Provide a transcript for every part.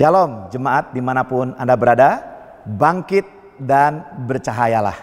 Shalom jemaat dimanapun Anda berada, bangkit dan bercahayalah.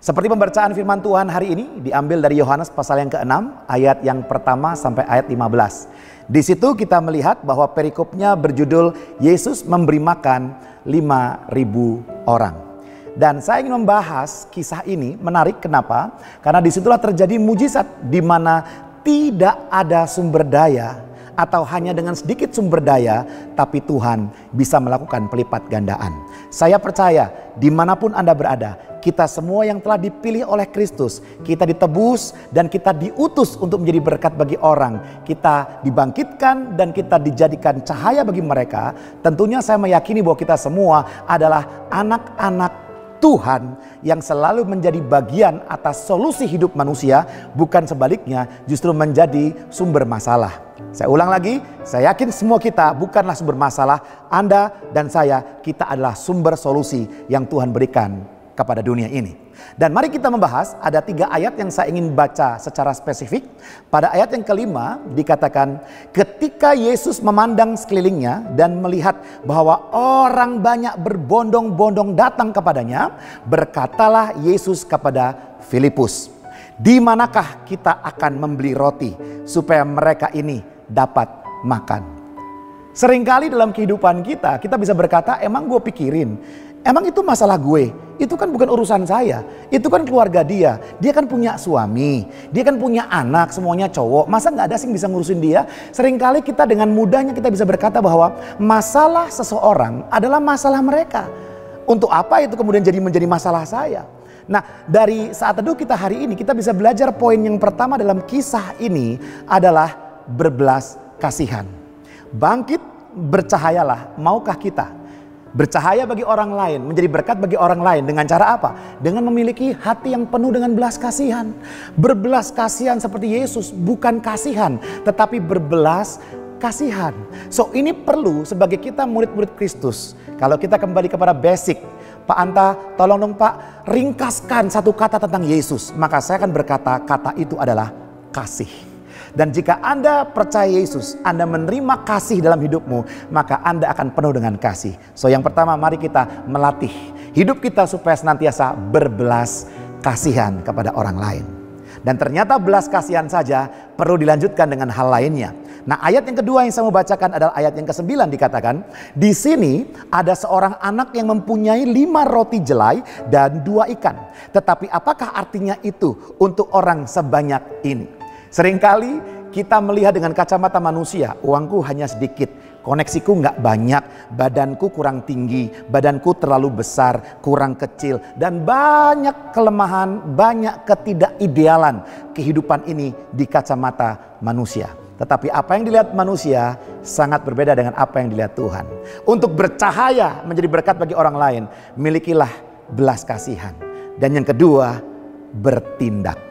Seperti pembacaan firman Tuhan hari ini diambil dari Yohanes pasal yang ke-6 ayat yang pertama sampai ayat 15. Di situ kita melihat bahwa perikopnya berjudul Yesus memberi makan 5.000 orang. Dan saya ingin membahas kisah ini menarik, kenapa? Karena disitulah terjadi mujizat di mana tidak ada sumber daya atau hanya dengan sedikit sumber daya, tapi Tuhan bisa melakukan pelipat gandaan. Saya percaya dimanapun Anda berada, kita semua yang telah dipilih oleh Kristus, kita ditebus dan kita diutus untuk menjadi berkat bagi orang. Kita dibangkitkan dan kita dijadikan cahaya bagi mereka. Tentunya saya meyakini bahwa kita semua adalah anak-anak Tuhan yang selalu menjadi bagian atas solusi hidup manusia, bukan sebaliknya justru menjadi sumber masalah. Saya ulang lagi, saya yakin semua kita bukanlah sumber masalah. Anda dan saya, kita adalah sumber solusi yang Tuhan berikan kepada dunia ini. Dan mari kita membahas, ada 3 ayat yang saya ingin baca secara spesifik. Pada ayat yang kelima dikatakan, ketika Yesus memandang sekelilingnya dan melihat bahwa orang banyak berbondong-bondong datang kepadanya, berkatalah Yesus kepada Filipus, di manakah kita akan membeli roti supaya mereka ini dapat makan? Seringkali dalam kehidupan kita bisa berkata, emang gue pikirin, emang itu masalah gue, itu kan bukan urusan saya, itu kan keluarga dia kan punya suami, dia kan punya anak, semuanya cowok, masa gak ada sih yang bisa ngurusin dia? Seringkali kita dengan mudahnya kita bisa berkata bahwa masalah seseorang adalah masalah mereka. Untuk apa itu kemudian menjadi masalah saya? Nah, dari saat teduh kita hari ini, kita bisa belajar poin yang pertama dalam kisah ini adalah berbelas kasihan. Bangkit, bercahayalah. Maukah kita bercahaya bagi orang lain, menjadi berkat bagi orang lain dengan cara apa? Dengan memiliki hati yang penuh dengan belas kasihan. Berbelas kasihan seperti Yesus, bukan kasihan, tetapi berbelas kasihan. So ini perlu sebagai kita murid-murid Kristus. Kalau kita kembali kepada basic, Pak Anta, tolong dong Pak, ringkaskan satu kata tentang Yesus. Maka saya akan berkata, kata itu adalah kasih. Dan jika Anda percaya Yesus, Anda menerima kasih dalam hidupmu, maka Anda akan penuh dengan kasih. So yang pertama, mari kita melatih hidup kita supaya senantiasa berbelas kasihan kepada orang lain. Dan ternyata belas kasihan saja perlu dilanjutkan dengan hal lainnya. Nah, ayat yang kedua yang saya mau bacakan adalah ayat yang ke-9, dikatakan, di sini ada seorang anak yang mempunyai 5 roti jelai dan 2 ikan. Tetapi apakah artinya itu untuk orang sebanyak ini? Seringkali kita melihat dengan kacamata manusia, uangku hanya sedikit, koneksiku nggak banyak, badanku kurang tinggi, badanku terlalu besar, kurang kecil, dan banyak kelemahan, banyak ketidakidealan kehidupan ini di kacamata manusia. Tetapi apa yang dilihat manusia sangat berbeda dengan apa yang dilihat Tuhan. Untuk bercahaya menjadi berkat bagi orang lain, milikilah belas kasihan. Dan yang kedua, bertindak.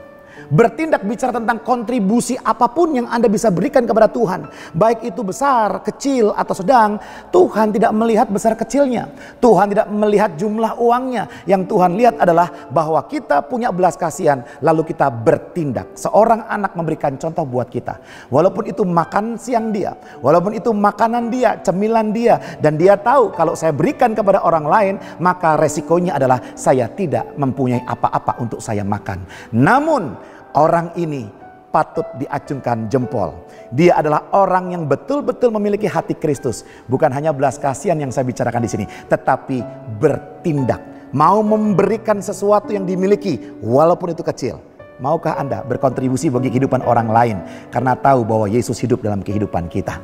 Bertindak bicara tentang kontribusi apapun yang Anda bisa berikan kepada Tuhan. Baik itu besar, kecil, atau sedang. Tuhan tidak melihat besar kecilnya. Tuhan tidak melihat jumlah uangnya. Yang Tuhan lihat adalah bahwa kita punya belas kasihan. Lalu kita bertindak. Seorang anak memberikan contoh buat kita. Walaupun itu makan siang dia. Walaupun itu makanan dia, cemilan dia. Dan dia tahu kalau saya berikan kepada orang lain, maka resikonya adalah saya tidak mempunyai apa-apa untuk saya makan. Namun orang ini patut diacungkan jempol. Dia adalah orang yang betul-betul memiliki hati Kristus. Bukan hanya belas kasihan yang saya bicarakan di sini, tetapi bertindak. Mau memberikan sesuatu yang dimiliki walaupun itu kecil. Maukah Anda berkontribusi bagi kehidupan orang lain karena tahu bahwa Yesus hidup dalam kehidupan kita?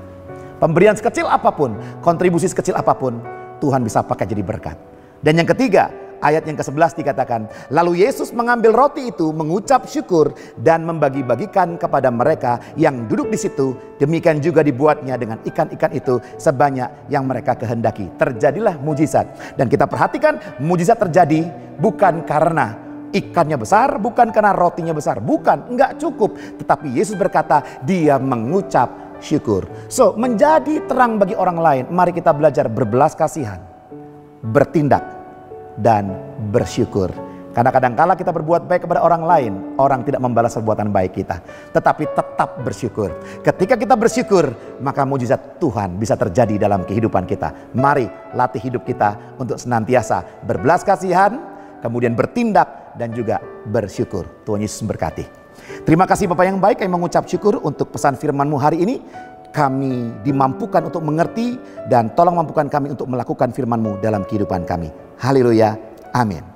Pemberian sekecil apapun, kontribusi sekecil apapun, Tuhan bisa pakai jadi berkat. Dan yang ketiga, ayat yang ke-11 dikatakan, lalu Yesus mengambil roti itu, mengucap syukur dan membagi-bagikan kepada mereka yang duduk di situ. Demikian juga dibuatnya dengan ikan-ikan itu sebanyak yang mereka kehendaki. Terjadilah mujizat. Dan kita perhatikan, mujizat terjadi bukan karena ikannya besar, bukan karena rotinya besar, bukan, enggak cukup. Tetapi Yesus berkata, dia mengucap syukur. So, menjadi terang bagi orang lain, mari kita belajar berbelas kasihan, bertindak, dan bersyukur Karena kadangkala kita berbuat baik kepada orang lain, orang tidak membalas perbuatan baik kita. Tetapi tetap bersyukur. Ketika kita bersyukur, maka mujizat Tuhan bisa terjadi dalam kehidupan kita. Mari latih hidup kita untuk senantiasa berbelas kasihan, kemudian bertindak dan juga bersyukur. Tuhan Yesus memberkati. Terima kasih Bapak yang baik, kami mengucap syukur untuk pesan firman-Mu hari ini. Kami dimampukan untuk mengerti dan tolong mampukan kami untuk melakukan firman-Mu dalam kehidupan kami. Haleluya. Amin.